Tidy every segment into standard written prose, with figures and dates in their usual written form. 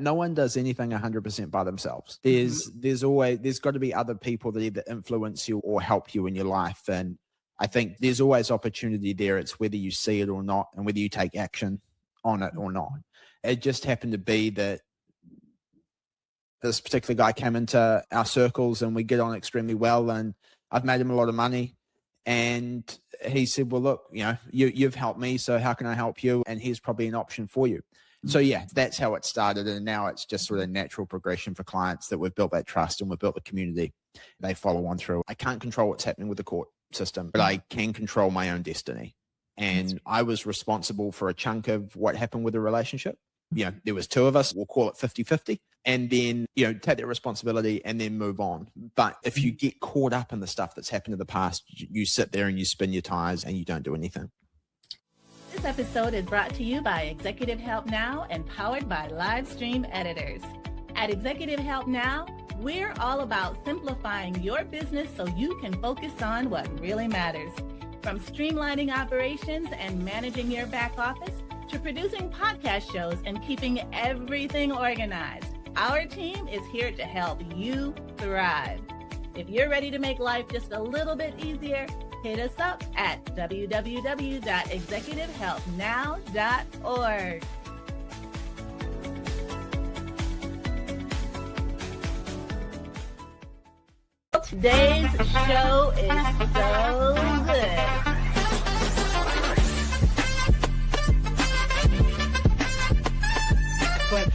No one does anything 100% by themselves. There's got to be other people that either influence you or help you in your life. And I think there's always opportunity there. It's whether you see it or not, and whether you take action on it or not. It just happened to be that this particular guy came into our circles and we get on extremely well, and I've made him a lot of money. And he said, well, look, you've helped me, so how can I help you? And here's probably an option for you. So yeah, that's how it started. And now it's just sort of natural progression for clients that we've built that trust and we've built the community. They follow on through. I can't control what's happening with the court system, but I can control my own destiny. And I was responsible for a chunk of what happened with the relationship. There was two of us, we'll call it 50-50, and then, take that responsibility and then move on. But if you get caught up in the stuff that's happened in the past, you sit there and you spin your tires and you don't do anything. This episode is brought to you by Executive Help Now and powered by Livestream Editors. At Executive Help Now, we're all about simplifying your business so you can focus on what really matters. From streamlining operations and managing your back office to producing podcast shows and keeping everything organized, our team is here to help you thrive. If you're ready to make life just a little bit easier, hit us up at www.executivehelpnow.org. Today's show is so good. But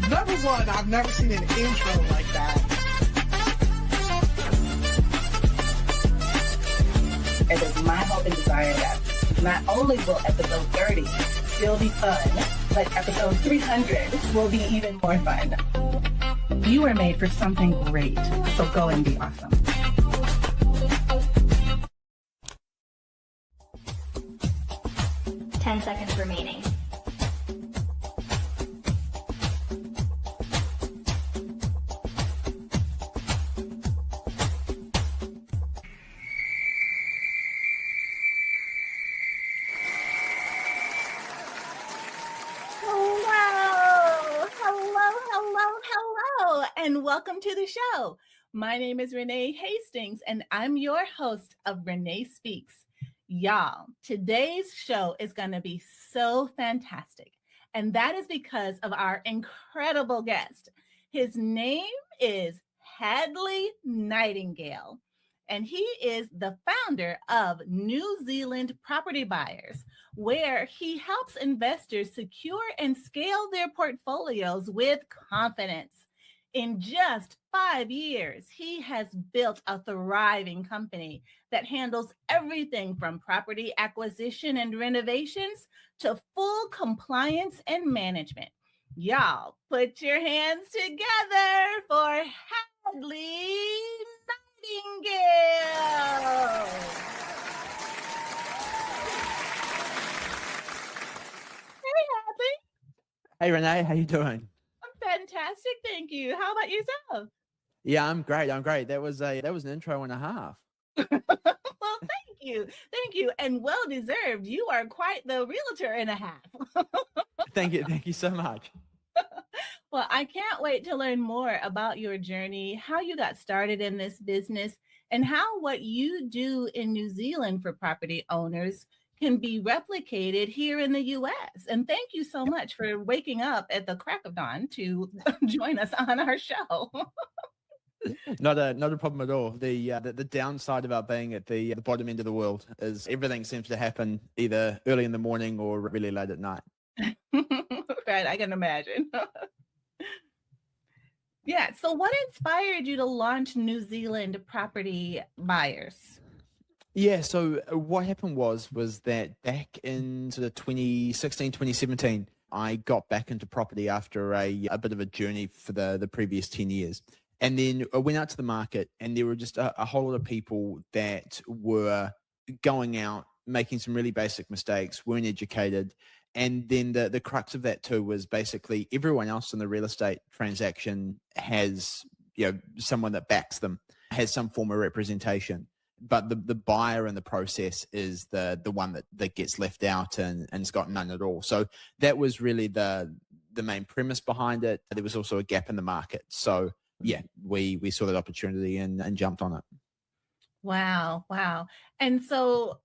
number one, I've never seen an intro like that. It is my hope and desire that not only will episode 30 still be fun, but episode 300 will be even more fun. You were made for something great, so go and be awesome. Ten seconds remaining. And welcome to the show. My name is Renee Hastings, and I'm your host of Renee Speaks. Y'all, today's show is going to be so fantastic, and that is because of our incredible guest. His name is Hadley Nightingale, and he is the founder of New Zealand Property Buyers, where he helps investors secure and scale their portfolios with confidence. In just 5 years, he has built a thriving company that handles everything from property acquisition and renovations to full compliance and management. Y'all, put your hands together for Hadley Nightingale. Hey, Hadley. Hey, Renee, how you doing? Fantastic, thank you. How about yourself? Yeah, I'm great. That was an intro and a half. Well, thank you, and well deserved. You are quite the realtor and a half. Thank you so much. Well, I can't wait to learn more about your journey, how you got started in this business, and how what you do in New Zealand for property owners can be replicated here in the U.S. And thank you so much for waking up at the crack of dawn to join us on our show. Not a problem at all. The downside about being at the bottom end of the world is everything seems to happen either early in the morning or really late at night. Right, I can imagine. Yeah. So what inspired you to launch New Zealand Property Buyers? Yeah, so what happened was that back in sort of 2016, 2017, I got back into property after a bit of a journey for the previous 10 years. And then I went out to the market, and there were just a whole lot of people that were going out, making some really basic mistakes, weren't educated. And then the crux of that too was basically everyone else in the real estate transaction has, someone that backs them, has some form of representation. But the buyer in the process is the one that gets left out and has got none at all. So that was really the the main premise behind it. There was also a gap in the market. So yeah, we saw that opportunity and jumped on it. Wow. Wow. And so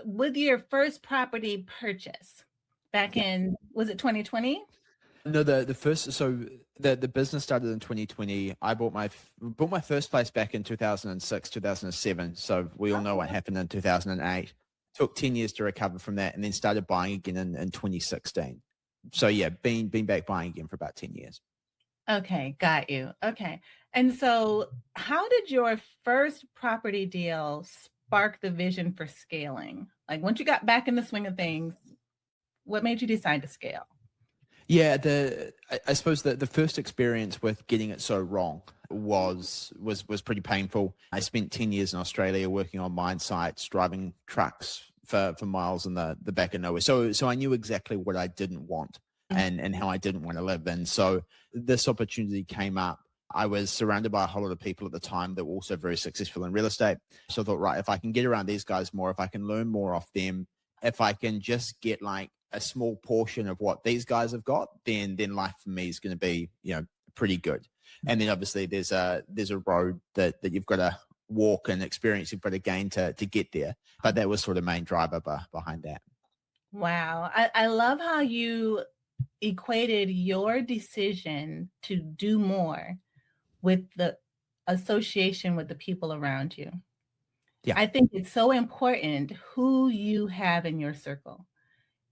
with your first property purchase back in, was it 2020? No, the first, so the business started in 2020. I bought my first place back in 2006, 2007. So we all know what happened in 2008. Took 10 years to recover from that, and then started buying again in 2016. So yeah, been back buying again for about 10 years. Okay, got you. Okay. And so how did your first property deal spark the vision for scaling? Like once you got back in the swing of things, what made you decide to scale? Yeah, I suppose the first experience with getting it so wrong was pretty painful. I spent 10 years in Australia working on mine sites, driving trucks for miles in the back of nowhere. So I knew exactly what I didn't want and how I didn't want to live. And so this opportunity came up. I was surrounded by a whole lot of people at the time that were also very successful in real estate. So I thought, right, if I can get around these guys more, if I can learn more off them, if I can just get like a small portion of what these guys have got, then life for me is going to be, pretty good. And then obviously there's a road that you've got to walk and experience you've got to gain to get there. But that was sort of main driver behind that. Wow. I love how you equated your decision to do more with the association with the people around you. Yeah. I think it's so important who you have in your circle.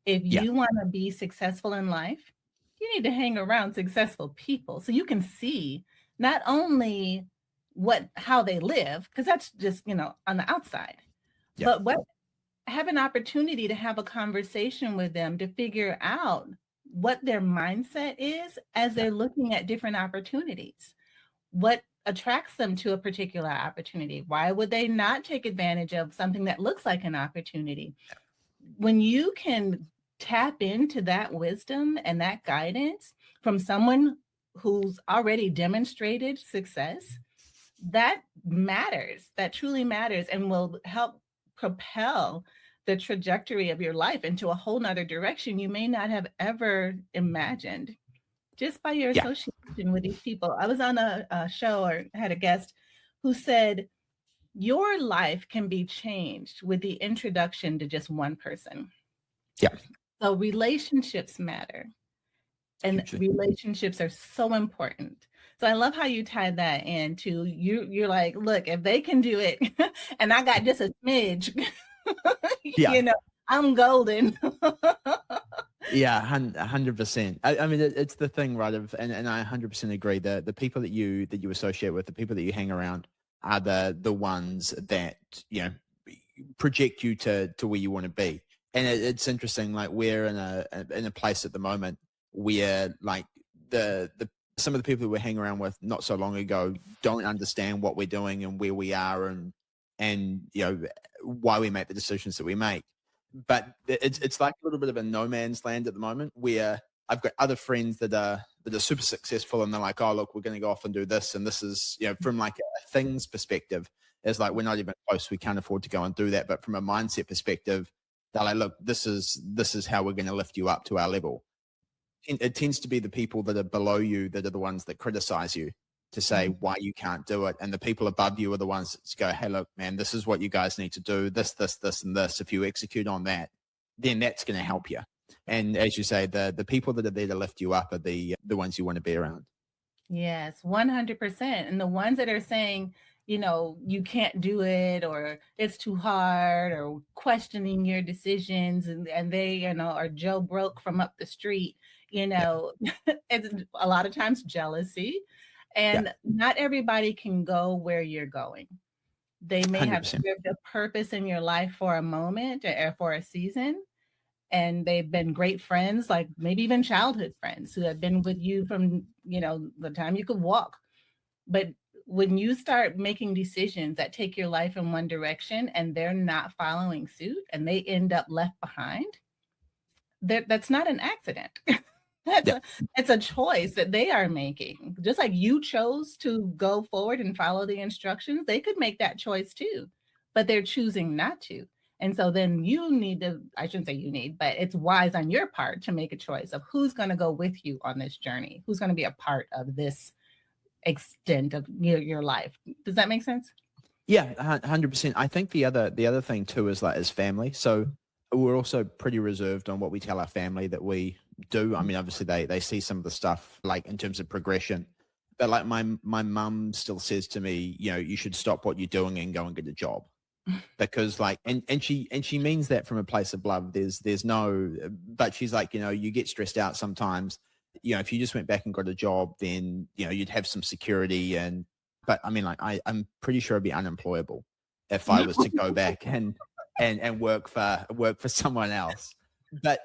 If you want to be successful in life, you need to hang around successful people so you can see not only how they live, because that's just, on the outside, but have an opportunity to have a conversation with them to figure out what their mindset is as they're looking at different opportunities. What attracts them to a particular opportunity? Why would they not take advantage of something that looks like an opportunity? When you can tap into that wisdom and that guidance from someone who's already demonstrated success, that matters. That truly matters and will help propel the trajectory of your life into a whole nother direction you may not have ever imagined just by your association with these people. I was on a show or had a guest who said, your life can be changed with the introduction to just one person. Yeah. So relationships matter, and relationships are so important. So I love how you tied that into you're like, look, if they can do it and I got just a smidge, I'm golden. Yeah, 100%. I mean, it's the thing, right? And I 100% agree that the people that you associate with, the people that you hang around, are the ones that project you to where you want to be. And it's interesting, like we're in a place at the moment where like some of the people that we're hanging around with not so long ago don't understand what we're doing and where we are and why we make the decisions that we make. But it's like a little bit of a no man's land at the moment where I've got other friends that are super successful and they're like, oh, look, we're going to go off and do this. And this is, from like a things perspective, it's like, we're not even close. We can't afford to go and do that. But from a mindset perspective, they're like, look, this is how we're going to lift you up to our level. It tends to be the people that are below you that are the ones that criticize you to say why you can't do it. And the people above you are the ones that go, hey, look, man, this is what you guys need to do. This, and this. If you execute on that, then that's going to help you. And as you say, the people that are there to lift you up are the ones you want to be around. Yes, 100%. And the ones that are saying, you can't do it, or it's too hard, or questioning your decisions, and they, are Joe Broke from up the street, it's a lot of times jealousy. And not everybody can go where you're going. They may 100%. Have served a purpose in your life for a moment or for a season. And they've been great friends, like maybe even childhood friends who have been with you from, the time you could walk. But when you start making decisions that take your life in one direction and they're not following suit and they end up left behind, that's not an accident. It's a choice that they are making. Just like you chose to go forward and follow the instructions, they could make that choice too, but they're choosing not to. And so then you need to, I shouldn't say you need, but it's wise on your part to make a choice of who's going to go with you on this journey, who's going to be a part of this extent of your life. Does that make sense? Yeah, 100%. I think the other thing too is family. So we're also pretty reserved on what we tell our family that we do. I mean, obviously they see some of the stuff like in terms of progression, but like my mum still says to me, you should stop what you're doing and go and get a job. Because like, and she means that from a place of love. There's no, but she's like, you get stressed out sometimes. If you just went back and got a job, then you'd have some security. But I mean, like I'm pretty sure I'd be unemployable if I was to go back and work for someone else. But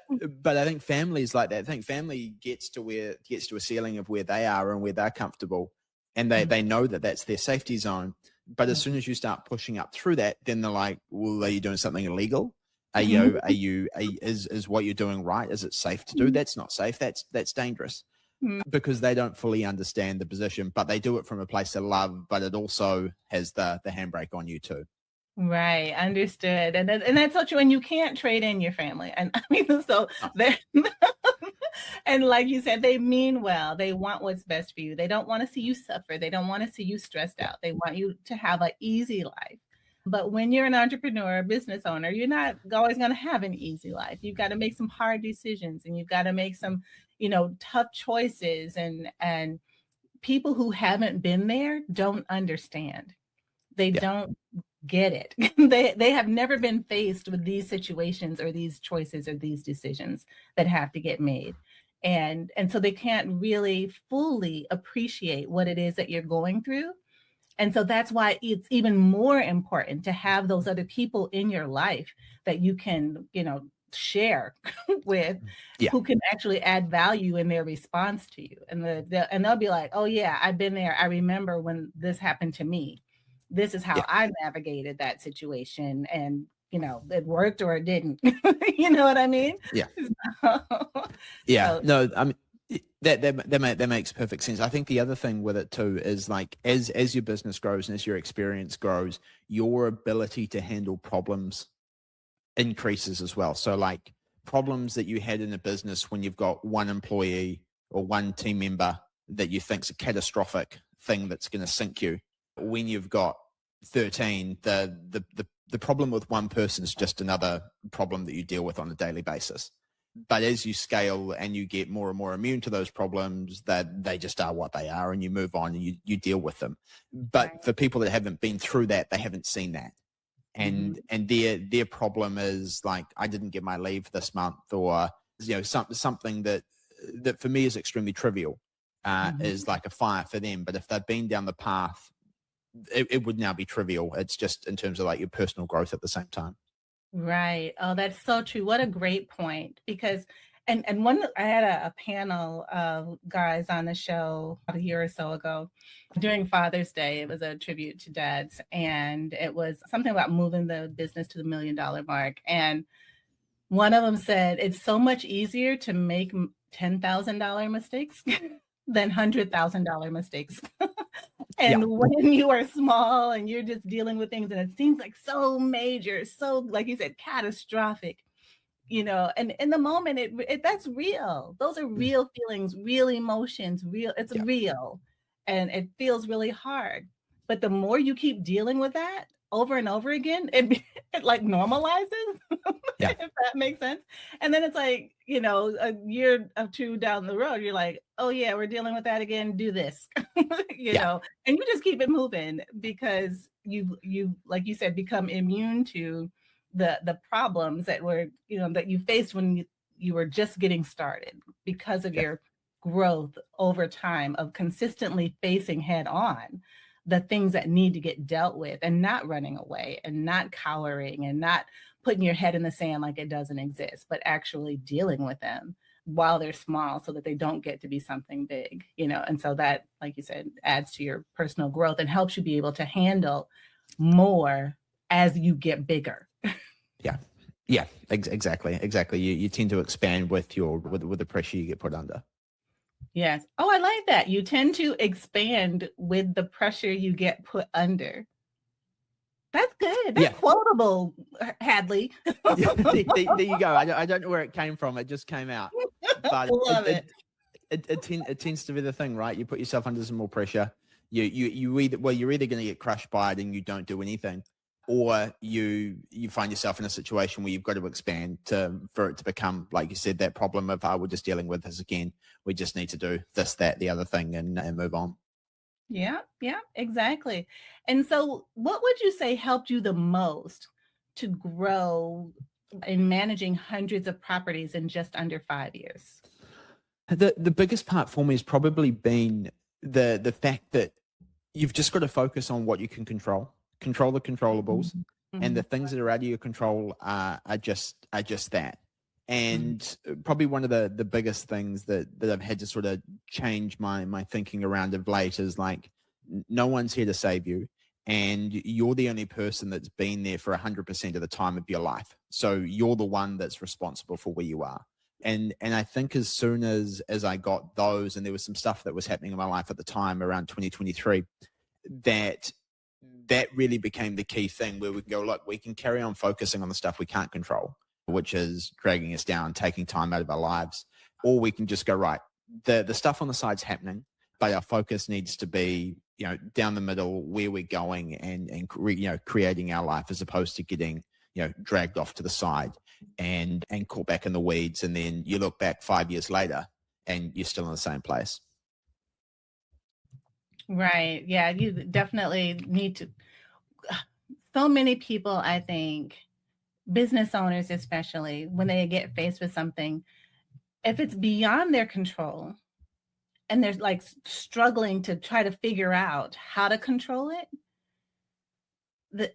I think families like that. I think family gets to a ceiling of where they are and where they're comfortable, and they know that that's their safety zone. But as soon as you start pushing up through that, then they're like, well, are you doing something illegal? Is what you're doing right? Is it safe to do? That's not safe. That's dangerous, because they don't fully understand the position, but they do it from a place of love, but it also has the handbrake on you too. Right. Understood. And that's so true. And you can't trade in your family. And I mean, so and like you said, they mean well. They want what's best for you. They don't want to see you suffer. They don't want to see you stressed out. They want you to have an easy life. But when you're an entrepreneur, a business owner, you're not always going to have an easy life. You've got to make some hard decisions, and you've got to make some, tough choices. And people who haven't been there don't understand. They don't get it. They have never been faced with these situations or these choices or these decisions that have to get made. And so they can't really fully appreciate what it is that you're going through. And so that's why it's even more important to have those other people in your life that you can, share with, who can actually add value in their response to you. And they'll be like, oh yeah, I've been there. I remember when this happened to me. This is how I navigated that situation, and it worked or it didn't. You know what I mean? Yeah. So, no, I mean that makes perfect sense. I think the other thing with it too is like as your business grows and as your experience grows, your ability to handle problems increases as well. So like problems that you had in a business when you've got one employee or one team member that you think's a catastrophic thing that's going to sink you, when you've got 13, the problem with one person is just another problem that you deal with on a daily basis. But as you scale and you get more and more immune to those problems, that they just are what they are, and you move on and you deal with them. But for people that haven't been through that, they haven't seen that. And their problem is like, I didn't get my leave this month, or something that for me is extremely trivial, is like a fire for them. But if they've been down the path, it would now be trivial. It's just in terms of like your personal growth at the same time. Right. Oh, that's so true. What a great point. Because, and I had a panel of guys on the show a year or so ago during Father's Day. It was a tribute to dads, and it was something about moving the business to the $1 million mark. And one of them said, it's so much easier to make $10,000 mistakes than $100,000 mistakes. And when you are small and you're just dealing with things and it seems like so major, so like you said, catastrophic, and in the moment, that's real. Those are real feelings, real emotions, it's real. And it feels really hard. But the more you keep dealing with that over and over again, it like normalizes, if that makes sense. And then it's like, a year or two down the road, you're like, oh yeah, we're dealing with that again, do this, know, and you just keep it moving because you like you said, become immune to the problems that were, that you faced when you were just getting started, because of your growth over time of consistently facing head on the things that need to get dealt with, and not running away and not cowering and not putting your head in the sand like it doesn't exist, but actually dealing with them while they're small so that they don't get to be something big, and so that, like you said, adds to your personal growth and helps you be able to handle more as you get bigger. Yeah, exactly. You tend to expand with the pressure you get put under. Yes. Oh, I like that. You tend to expand with the pressure you get put under. That's good. That's quotable, Hadley. There you go. I don't know where it came from. It just came out. But Love it. It tends to be the thing, right? You put yourself under some more pressure. You're either going to get crushed by it and you don't do anything, or you find yourself in a situation where you've got to expand for it to become, like you said, that problem of we're just dealing with this again. We just need to do this, that, the other thing, and move on. Yeah, exactly. And so what would you say helped you the most to grow in managing hundreds of properties in just under 5 years? The biggest part for me has probably been the fact that you've just got to focus on what you can control the controllables, and the things that are out of your control are just that. And probably one of the biggest things that I've had to sort of change my thinking around of late is like, no one's here to save you, and you're the only person that's been there for 100% of the time of your life. So you're the one that's responsible for where you are. And I think as soon as I got those, and there was some stuff that was happening in my life at the time around 2023, that really became the key thing where we can go, look, we can carry on focusing on the stuff we can't control, which is dragging us down, taking time out of our lives, or we can just go, right, the stuff on the side's happening, but our focus needs to be, down the middle, where we're going, and creating our life, as opposed to getting, dragged off to the side and caught back in the weeds. And then you look back 5 years later and you're still in the same place. Right. Yeah, you definitely need to. So many people, I think, business owners especially, when they get faced with something, if it's beyond their control and they're like struggling to try to figure out how to control it,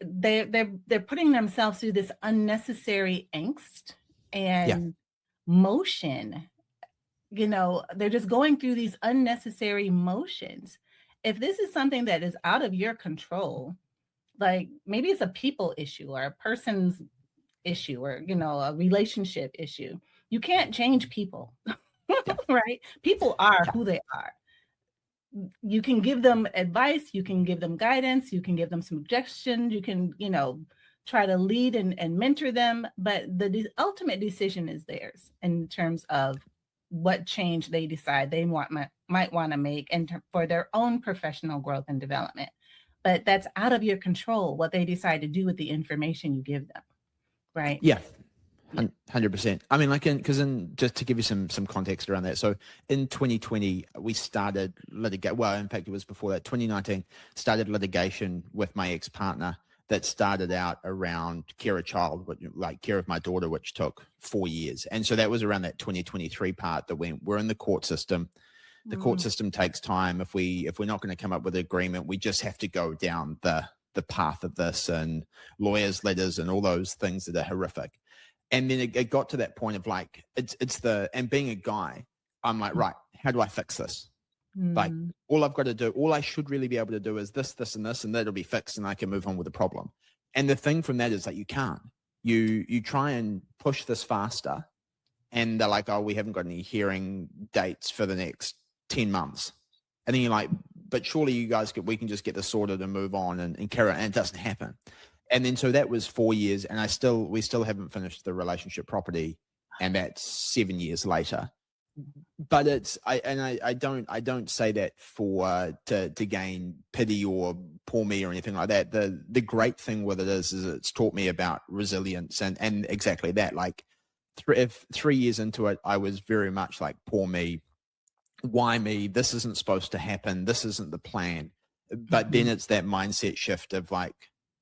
they're putting themselves through this unnecessary angst and motion. They're just going through these unnecessary motions. If this is something that is out of your control, like maybe it's a people issue or a person's issue, or a relationship issue, you can't change people. Right? People are who they are. You can give them advice, you can give them guidance, you can give them suggestions, you can try to lead and mentor them, but the ultimate decision is theirs in terms of what change they decide they might want to make and for their own professional growth and development. But that's out of your control, what they decide to do with the information you give them. Right? Yeah. 100%. I mean, just to give you some context around that. So in 2020, we started litigation. Well, in fact, it was before that. 2019 started litigation with my ex-partner that started out around care of child, like care of my daughter, which took 4 years. And so that was around that 2023 part that we're in the court system. The court system takes time. If we're not going to come up with an agreement, we just have to go down the path of this and lawyers' letters and all those things that are horrific. And then it got to that point of like, and being a guy, I'm like, right, how do I fix this? Like all I've got to do, all I should really be able to do is this, this, and this, and that'll be fixed and I can move on with the problem. And the thing from that is that you can't. You try and push this faster and they're like, oh, we haven't got any hearing dates for the next 10 months. And then you're like, but surely you guys we can just get this sorted and move on and carry on. And it doesn't happen. And then so that was 4 years, and we still haven't finished the relationship property, and that's 7 years later. But I don't say that to gain pity or poor me or anything like that. The great thing with it is it's taught me about resilience and exactly that. Like 3 years into it, I was very much like, poor me, why me? This isn't supposed to happen. This isn't the plan. But then it's that mindset shift of like,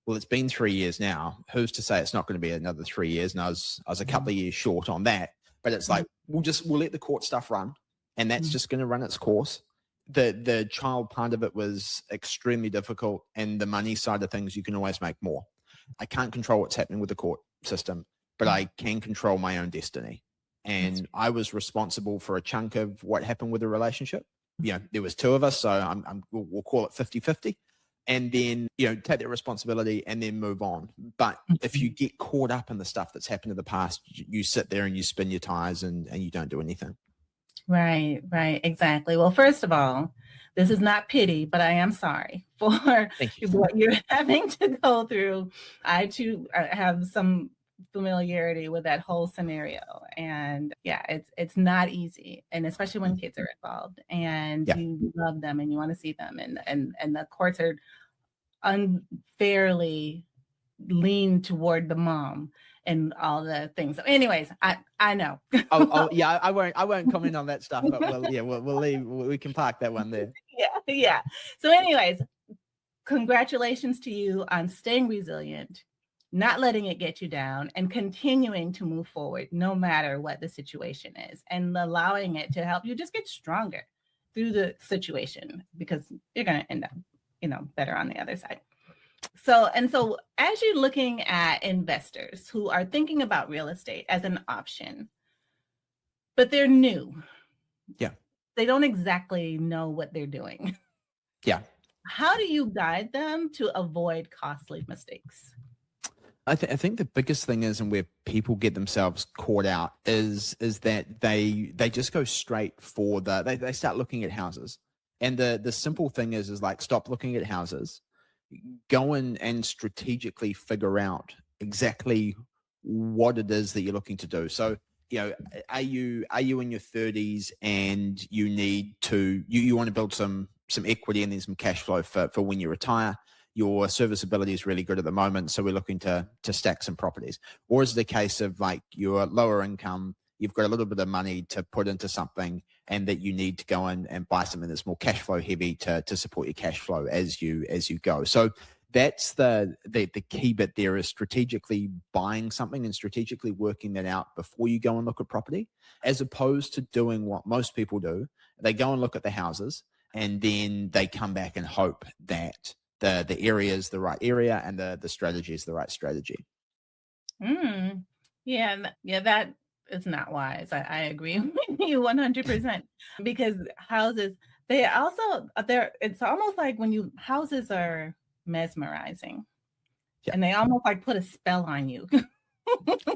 well, it's been 3 years now. Who's to say it's not going to be another 3 years? And I was a couple of years short on that. But it's like, we'll let the court stuff run, and that's just going to run its course. The child part of it was extremely difficult, and the money side of things, you can always make more. I can't control what's happening with the court system, but I can control my own destiny. And I was responsible for a chunk of what happened with the relationship. There was two of us, so we'll call it 50-50. And then, take that responsibility and then move on. But if you get caught up in the stuff that's happened in the past, you sit there and you spin your tires and you don't do anything. Right, right, exactly. Well, first of all, this is not pity, but I am sorry for Thank you. what you're having to go through. I too have some familiarity with that whole scenario, and yeah, it's not easy, and especially when kids are involved, and Yeah. you love them and you want to see them, and the courts are unfairly lean toward the mom and all the things. So anyways, I know. Yeah, I won't comment on that stuff, but we'll leave. We can park that one there. Yeah. So anyways, congratulations to you on staying resilient, not letting it get you down, and continuing to move forward no matter what the situation is, and allowing it to help you just get stronger through the situation, because you're going to end up, better on the other side. So as you're looking at investors who are thinking about real estate as an option, but they're new. Yeah. They don't exactly know what they're doing. Yeah. How do you guide them to avoid costly mistakes? I think the biggest thing is, and where people get themselves caught out is that they just go straight for they start looking at houses. And the simple thing is like, stop looking at houses, go in and strategically figure out exactly what it is that you're looking to do. So, are you in your 30s and you need to, you want to build some equity and then some cash flow for when you retire? Your serviceability is really good at the moment, so we're looking to stack some properties. Or is it a case of like, you're lower income, you've got a little bit of money to put into something, and that you need to go in and buy something that's more cash flow heavy to support your cash flow as you go. So that's the key bit there, is strategically buying something and strategically working that out before you go and look at property, as opposed to doing what most people do. They go and look at the houses, and then they come back and hope that the area is the right area and the strategy is the right strategy. Yeah, that is not wise. I agree with you 100%, because houses, it's almost like houses are mesmerizing. Yeah. And they almost like put a spell on you.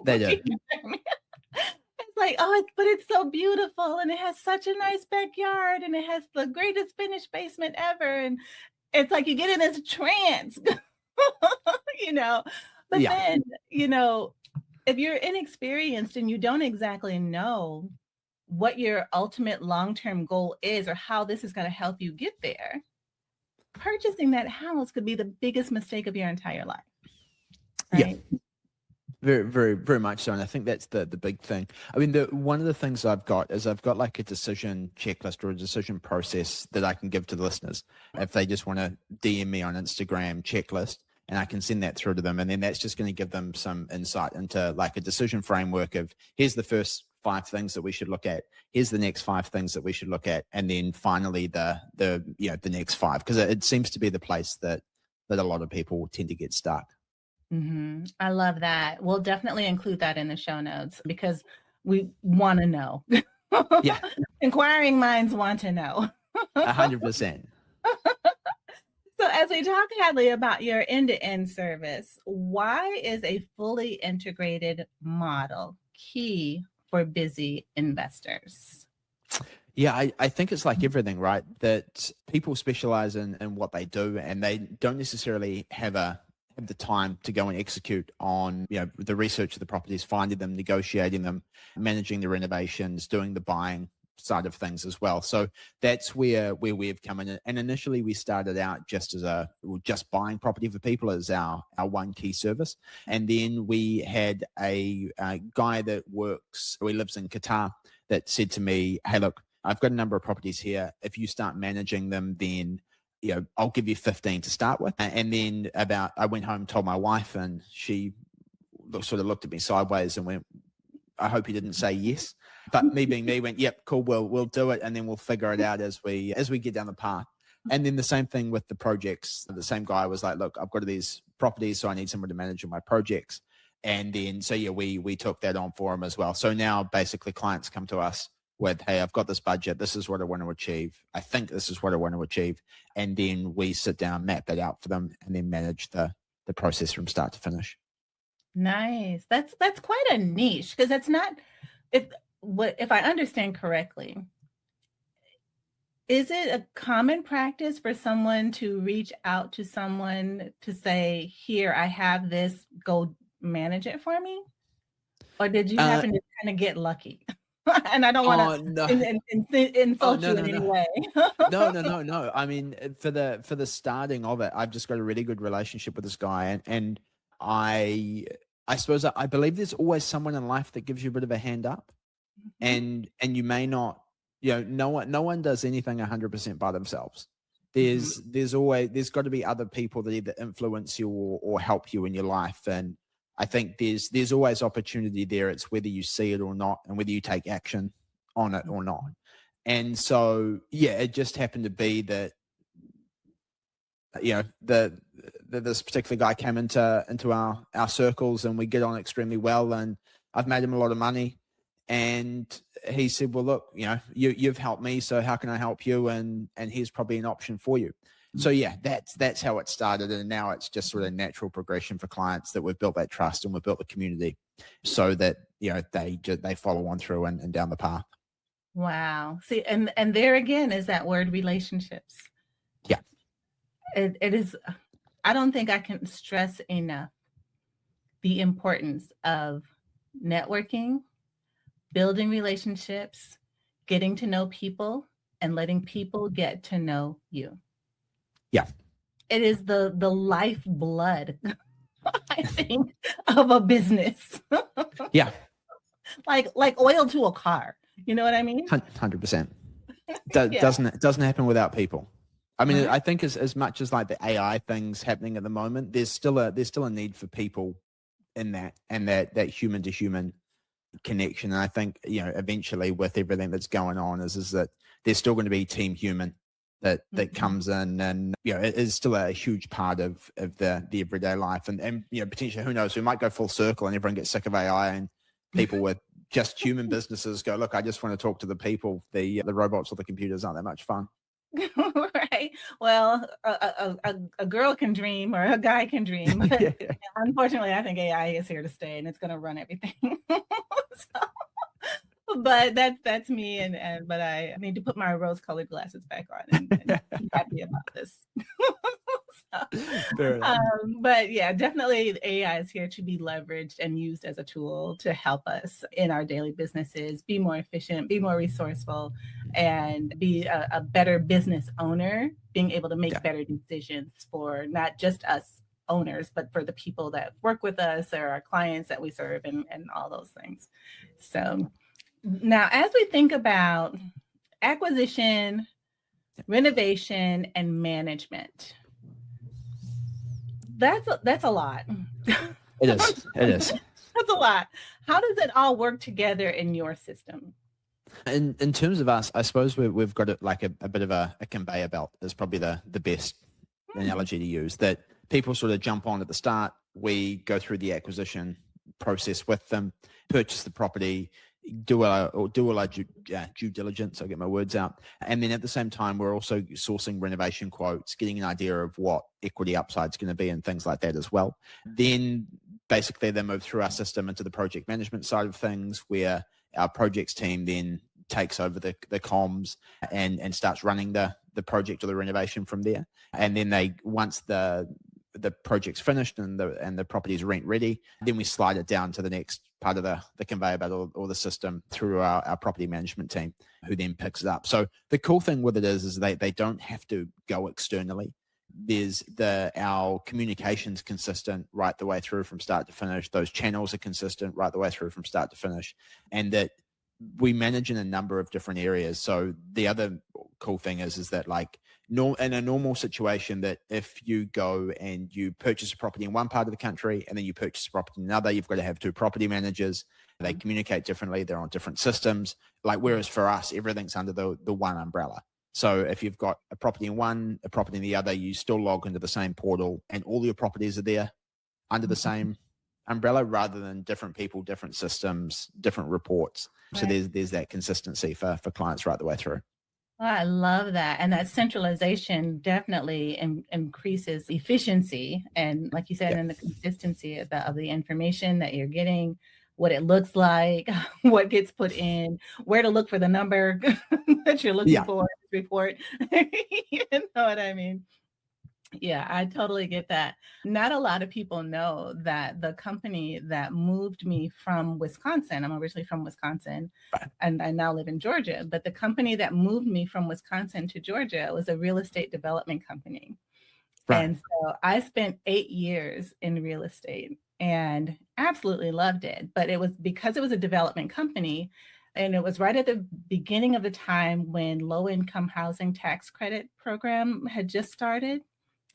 They do. It's like, but it's so beautiful, and it has such a nice backyard, and it has the greatest finished basement ever, and it's like you get in this trance, But then, if you're inexperienced and you don't exactly know what your ultimate long-term goal is or how this is going to help you get there, purchasing that house could be the biggest mistake of your entire life. Right? Yeah. Very, very, very much so. And I think that's the big thing. I mean, one of the things I've got like a decision checklist or a decision process that I can give to the listeners. If they just want to DM me on Instagram, checklist, and I can send that through to them. And then that's just going to give them some insight into like a decision framework of, here's the first 5 things that we should look at. Here's the next 5 things that we should look at. And then finally the next 5, because it seems to be the place that a lot of people tend to get stuck. Mm-hmm. I love that. We'll definitely include that in the show notes, because we want to know. Yeah. Inquiring minds want to know. 100%. So as we talk, Hadley, about your end-to-end service, why is a fully integrated model key for busy investors? Yeah, I think it's like everything, right? That people specialize in what they do, and they don't necessarily have the time to go and execute on the research of the properties, finding them, negotiating them, managing the renovations, doing the buying side of things as well. So that's where we've come in. And initially we started out just just buying property for people as our one key service. And then we had a guy that lives in Qatar, that said to me, hey, look, I've got a number of properties here. If you start managing them, then I'll give you 15 to start with. And then I went home, told my wife, and she sort of looked at me sideways and went, I hope you didn't say yes. But me being me, went, yep, cool, we'll do it. And then we'll figure it out as we get down the path. And then the same thing with the projects. The same guy was like, look, I've got these properties, so I need someone to manage my projects. And then, so yeah, we took that on for him as well. So now basically clients come to us with, hey, I've got this budget. This is what I want to achieve. I think this is what I want to achieve. And then we sit down, map that out for them, and then manage the process from start to finish. Nice. That's quite a niche, because that's not, if I understand correctly, Is it a common practice for someone to reach out to someone to say, here, I have this, go manage it for me? Or did you happen to kind of get lucky? And I don't want to insult you in any way. No. I mean, for the starting of it, I've just got a really good relationship with this guy, and I suppose I believe there's always someone in life that gives you a bit of a hand up, and you may not, no one does anything 100% by themselves. There's got to be other people that either influence you or help you in your life, and I think there's always opportunity there. It's whether you see it or not, and whether you take action on it or not. And so, it just happened to be that, this particular guy came into our circles, and we get on extremely well, and I've made him a lot of money. And he said, well, look, you've helped me, so how can I help you? And here's probably an option for you. So that's how it started, and now it's just sort of natural progression for clients that we've built that trust and we've built the community, so that they follow on through and down the path. Wow. See, and there again is that word, relationships. Yeah, it is. I don't think I can stress enough the importance of networking, building relationships, getting to know people, and letting people get to know you. Yeah. It is the lifeblood, I think, of a business. Yeah. Like oil to a car. You know what I mean? 100%. Doesn't happen without people. I mean, I think as much as like the AI things happening at the moment, there's still a need for people in that, and that human to human connection. And I think, eventually with everything that's going on is that there's still going to be team human that comes in, and it is still a huge part of the everyday life, and potentially, who knows, we might go full circle and everyone gets sick of AI, and people with just human businesses go, look, I just want to talk to the people. The robots or the computers aren't that much fun. Right. Well, a girl can dream, or a guy can dream. But unfortunately, I think AI is here to stay, and it's going to run everything. But that's me, but I need to put my rose-colored glasses back on and be happy about this. But definitely AI is here to be leveraged and used as a tool to help us in our daily businesses be more efficient, be more resourceful, and be a better business owner, being able to make better decisions for not just us owners, but for the people that work with us, or our clients that we serve, and all those things. So now, as we think about acquisition, renovation, and management, that's a lot. It is. That's a lot. How does it all work together in your system? In terms of us, I suppose we've got it like a bit of a conveyor belt is probably the best analogy to use. That people sort of jump on at the start. We go through the acquisition process with them, purchase the property, do our due diligence. I'll get my words out. And then at the same time, we're also sourcing renovation quotes, getting an idea of what equity upside is going to be and things like that as well. Then basically they move through our system into the project management side of things, where our projects team then takes over the comms and starts running the project or the renovation from there. And then once the project's finished and the property's rent ready, then we slide it down to the next part of the conveyor belt or the system through our property management team, who then picks it up. So the cool thing with it is they don't have to go externally. There's our communication's consistent right the way through from start to finish. Those channels are consistent right the way through from start to finish, and that we manage in a number of different areas. So the other cool thing is that in a normal situation, that if you go and you purchase a property in one part of the country and then you purchase a property in another, you've got to have two property managers. They communicate differently. They're on different systems. Whereas for us, everything's under the one umbrella. So if you've got a property in one, a property in the other, you still log into the same portal, and all your properties are there under the same umbrella, rather than different people, different systems, different reports. Right. So there's that consistency for clients right the way through. Oh, I love that. And that centralization definitely increases efficiency. And like you said, and the consistency of the information that you're getting, what it looks like, what gets put in, where to look for the number that you're looking for in this report. You know what I mean? Yeah, I totally get that. Not a lot of people know that the company that moved me from Wisconsin, I'm originally from Wisconsin, and I now live in Georgia, but the company that moved me from Wisconsin to Georgia was a real estate development company. Right. And so I spent 8 years in real estate and absolutely loved it. But it was because it was a development company, and it was right at the beginning of the time when low-income housing tax credit program had just started.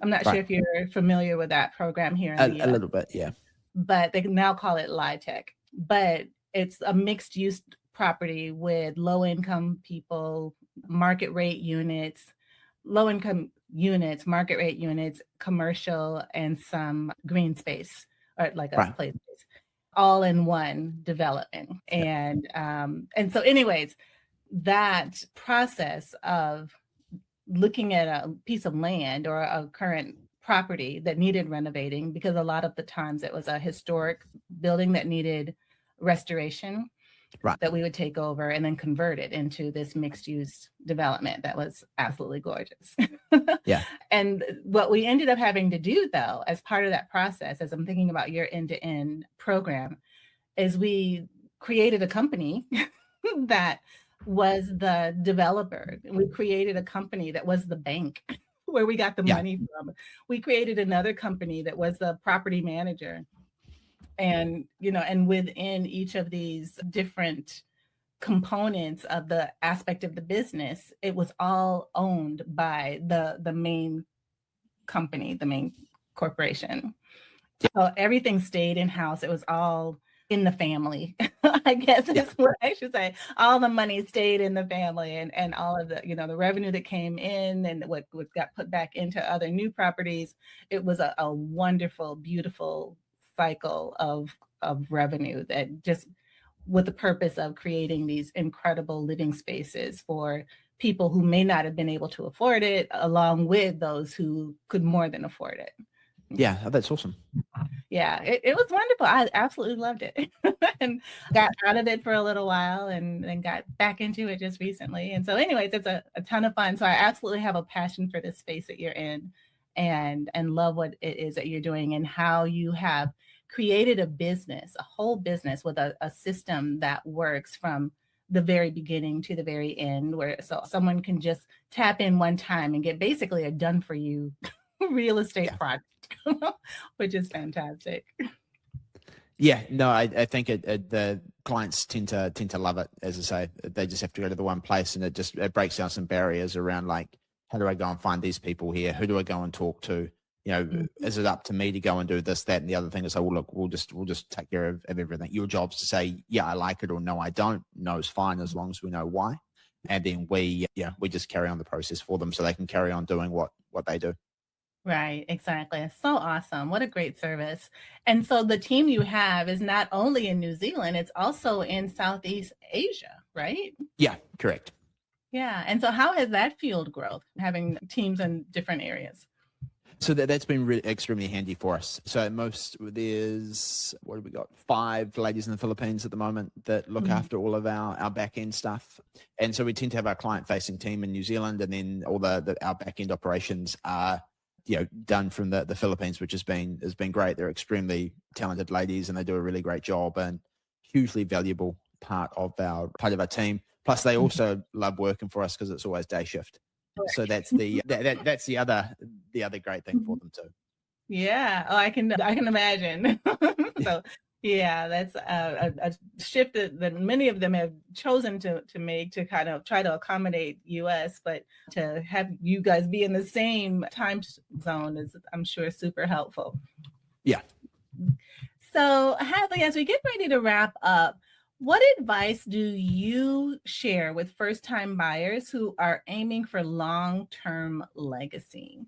I'm not sure if you're familiar with that program here in the US. A little bit, yeah. But they now call it LIHTC. But it's a mixed use property with low-income people, market rate units, low-income units, market rate units, commercial, and some green space, or like a play space, all in one development. And so anyways, that process of looking at a piece of land or a current property that needed renovating, because a lot of the times it was a historic building that needed restoration, that we would take over and then convert it into this mixed use development that was absolutely gorgeous. And what we ended up having to do, though, as part of that process, as I'm thinking about your end-to-end program, is we created a company that was the developer. We created a company that was the bank where we got the money from. We created another company that was the property manager. And, you know, and within each of these different components of the aspect of the business, it was all owned by the main company, the main corporation. So everything stayed in-house. It was all in the family, I guess is what I should say. All the money stayed in the family, and all of the, you know, the revenue that came in and what got put back into other new properties. It was a wonderful, beautiful cycle of revenue that just with the purpose of creating these incredible living spaces for people who may not have been able to afford it, along with those who could more than afford it. Yeah, that's awesome. Yeah, it was wonderful. I absolutely loved it and got out of it for a little while and then got back into it just recently. And so anyways, it's a ton of fun. So I absolutely have a passion for this space that you're in and love what it is that you're doing and how you have created a business, a whole business with a system that works from the very beginning to the very end, where so someone can just tap in one time and get basically a done for you real estate project, which is fantastic. Yeah, no, I think the clients tend to love it. As I say, they just have to go to the one place, and it breaks down some barriers around like, how do I go and find these people here? Who do I go and talk to? You know, is it up to me to go and do this, that, and the other thing? Is, oh, well, look, we'll just take care of everything. Your job's to say, yeah, I like it, or no, I don't. No is fine as long as we know why, and then we just carry on the process for them so they can carry on doing what they do. Right, exactly. It's so awesome. What a great service. And so the team you have is not only in New Zealand, it's also in Southeast Asia, right? Yeah, correct. Yeah. And so how has that fueled growth, having teams in different areas? So that's been really extremely handy for us. So there's, what have we got? 5 ladies in the Philippines at the moment that look after all of our back end stuff. And so we tend to have our client facing team in New Zealand, and then all our back end operations are, you know, done from the Philippines, which has been great. They're extremely talented ladies and they do a really great job and hugely valuable part of our team. Plus they also love working for us because it's always day shift. So that's that's the other great thing for them too. Yeah. Oh, I can imagine. So yeah, that's a shift that many of them have chosen to make to kind of try to accommodate US, but to have you guys be in the same time zone is, I'm sure, super helpful. Yeah. So Hadley, as we get ready to wrap up, what advice do you share with first-time buyers who are aiming for long-term legacy?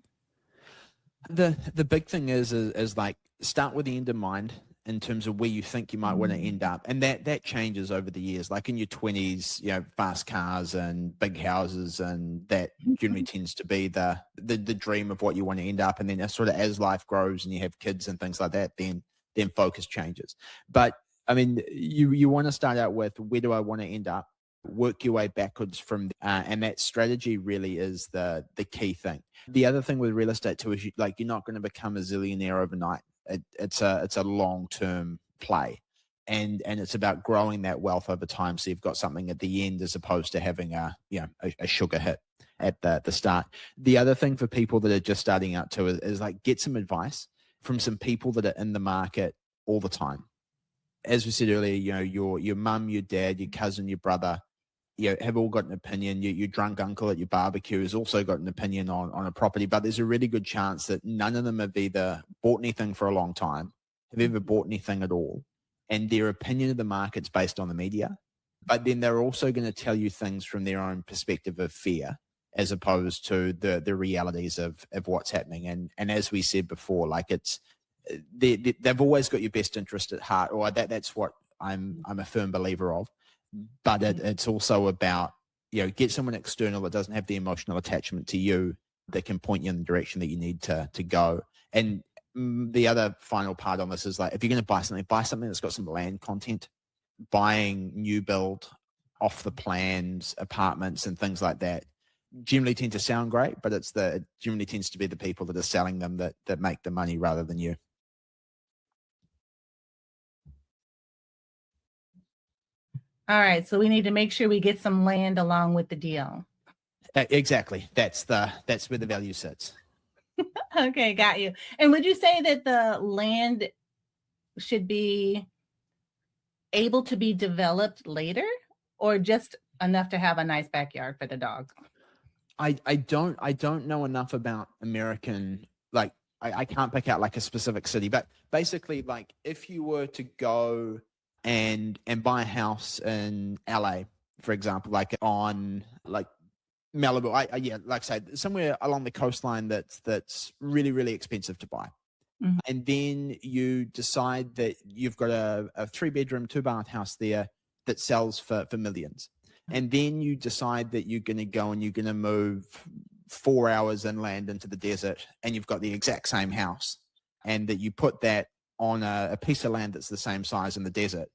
The big thing is like, start with the end in mind in terms of where you think you might want to end up. And that changes over the years. Like in your 20s, you know, fast cars and big houses, and that generally tends to be the dream of what you want to end up. And then sort of as life grows and you have kids and things like that, then focus changes. But I mean, you want to start out with, where do I want to end up? Work your way backwards from, and that strategy really is the key thing. The other thing with real estate too is you're not going to become a zillionaire overnight. It's a long-term play, and it's about growing that wealth over time. So you've got something at the end as opposed to having a sugar hit at the start. The other thing for people that are just starting out too is get some advice from some people that are in the market all the time. As we said earlier, your mum, your dad, your cousin, your brother, have all got an opinion. Your drunk uncle at your barbecue has also got an opinion on a property, but there's a really good chance that none of them have either bought anything for a long time, have ever bought anything at all, and their opinion of the market's based on the media. But then they're also going to tell you things from their own perspective of fear, as opposed to the realities of what's happening. And as we said before, they've always got your best interest at heart, or that's what I'm a firm believer of. But it's also about, get someone external that doesn't have the emotional attachment to you, that can point you in the direction that you need to go. And the other final part on this is, if you're going to buy something that's got some land content. Buying new build, off the plans apartments and things like that generally tend to sound great, but it generally tends to be the people that are selling them that make the money rather than you. All right, so we need to make sure we get some land along with the deal. Exactly. That's where the value sits. Okay, got you. And would you say that the land should be able to be developed later, or just enough to have a nice backyard for the dog? I don't know enough about American, I can't pick out a specific city, but basically, if you were to go and buy a house in LA, for example, on Malibu, I say somewhere along the coastline that's really, really expensive to buy. Mm-hmm. And then you decide that you've got a 3-bedroom, 2-bath house there that sells for millions. And then you decide that you're going to go and you're going to move 4 hours inland into the desert, and you've got the exact same house, and that you put that on a piece of land that's the same size in the desert.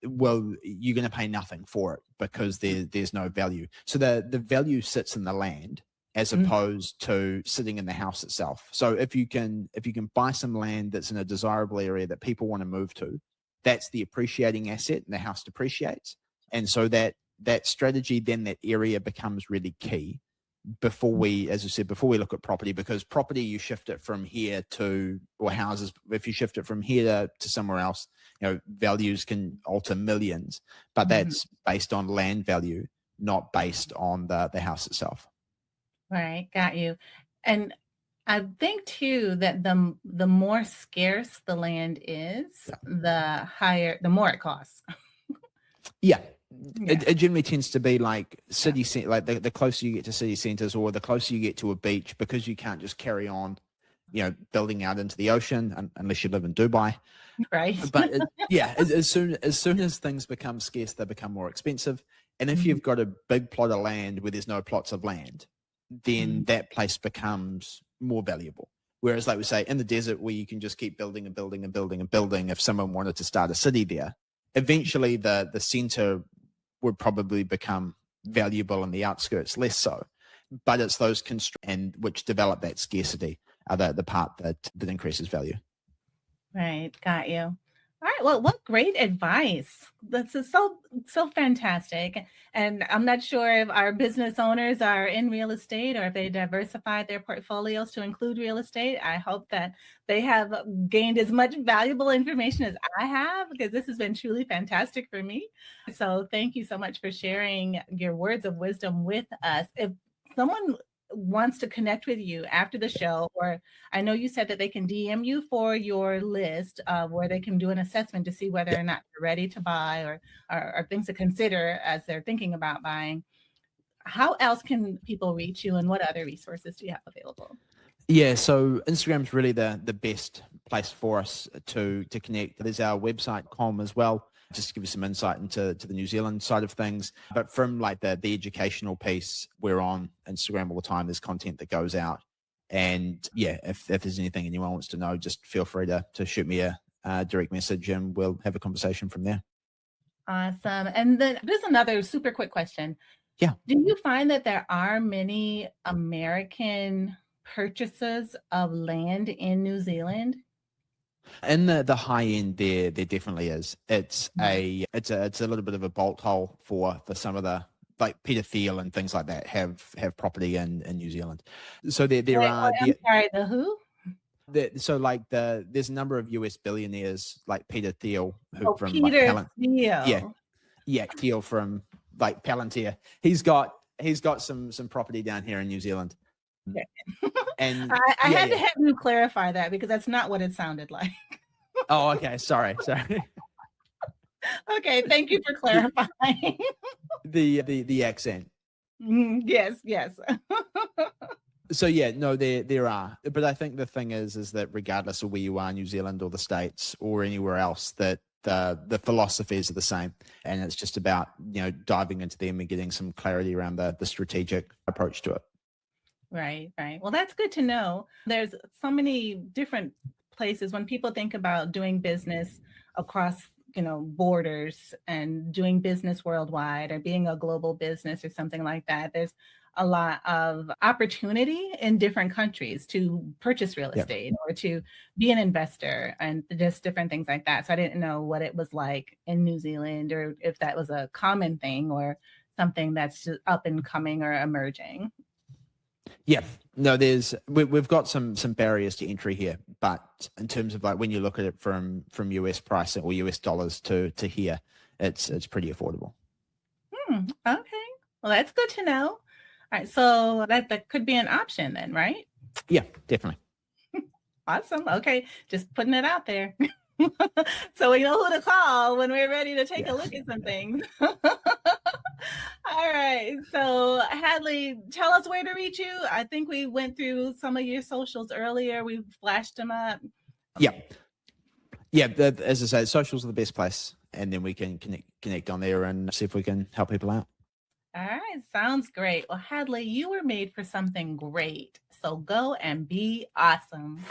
Well, you're going to pay nothing for it because there's no value. So the value sits in the land as opposed to sitting in the house itself. So if you can buy some land that's in a desirable area that people want to move to, that's the appreciating asset, and the house depreciates. And so that strategy, then that area becomes really key before we look at property, because property, you shift it from here to, or houses, if you shift it from here to somewhere else, values can alter millions, but that's based on land value, not based on the house itself. Right. Got you. And I think too that the more scarce the land is, the more it costs. Yeah. It generally tends to be city, the closer you get to city centers, or the closer you get to a beach, because you can't just carry on, building out into the ocean unless you live in Dubai. Right. But as soon as things become scarce, they become more expensive. And if you've got a big plot of land where there's no plots of land, then that place becomes more valuable. Whereas, we say, in the desert, where you can just keep building and building and building and building, if someone wanted to start a city there, eventually the center would probably become valuable and the outskirts less so. But it's those constraints and which develop that scarcity are the part that increases value. Right. Got you. All right. Well, what great advice. This is so fantastic. And I'm not sure if our business owners are in real estate or if they diversified their portfolios to include real estate. I hope that they have gained as much valuable information as I have, because this has been truly fantastic for me. So thank you so much for sharing your words of wisdom with us. If someone wants to connect with you after the show, or I know you said that they can DM you for your list where they can do an assessment to see whether or not they're ready to buy or things to consider as they're thinking about buying. How else can people reach you, and what other resources do you have available? Yeah, so Instagram's really the best place for us to connect. There's our website, com, as well, just to give you some insight into the New Zealand side of things. But from the educational piece, we're on Instagram all the time. There's content that goes out. And if there's anything anyone wants to know, just feel free to shoot me a direct message, and we'll have a conversation from there. Awesome. And then there's another super quick question. Yeah. Do you find that there are many American purchases of land in New Zealand? In the high end, there definitely is. It's a little bit of a bolt hole for some of the, like Peter Thiel and things like that have property in New Zealand. So there are. I'm sorry, the who? There's a number of US billionaires like Peter Thiel, from Peter Thiel. Yeah, Thiel from like Palantir. He's got some property down here in New Zealand. Okay. And I had to have you clarify that because that's not what it sounded like. Oh, okay. Sorry. Okay, thank you for clarifying. the accent. Yes. So yeah, no, there are, but I think the thing is that regardless of where you are, New Zealand or the States or anywhere else, that the philosophies are the same, and it's just about diving into them and getting some clarity around the strategic approach to it. Right. Well, that's good to know. There's so many different places when people think about doing business across borders and doing business worldwide or being a global business or something like that. There's a lot of opportunity in different countries to purchase real estate or to be an investor and just different things like that. So I didn't know what it was like in New Zealand or if that was a common thing or something that's just up and coming or emerging. Yeah, no, we've got some barriers to entry here, but in terms of like when you look at it from US pricing or US dollars to here, it's pretty affordable. Okay, well that's good to know. All right, so that could be an option then, right? Yeah, definitely. Awesome. Okay, just putting it out there. So we know who to call when we're ready to take a look at some things. All right. So Hadley, tell us where to reach you. I think we went through some of your socials earlier. We flashed them up. Okay. Yeah. As I say, socials are the best place, and then we can connect on there and see if we can help people out. All right. Sounds great. Well, Hadley, you were made for something great. So go and be awesome.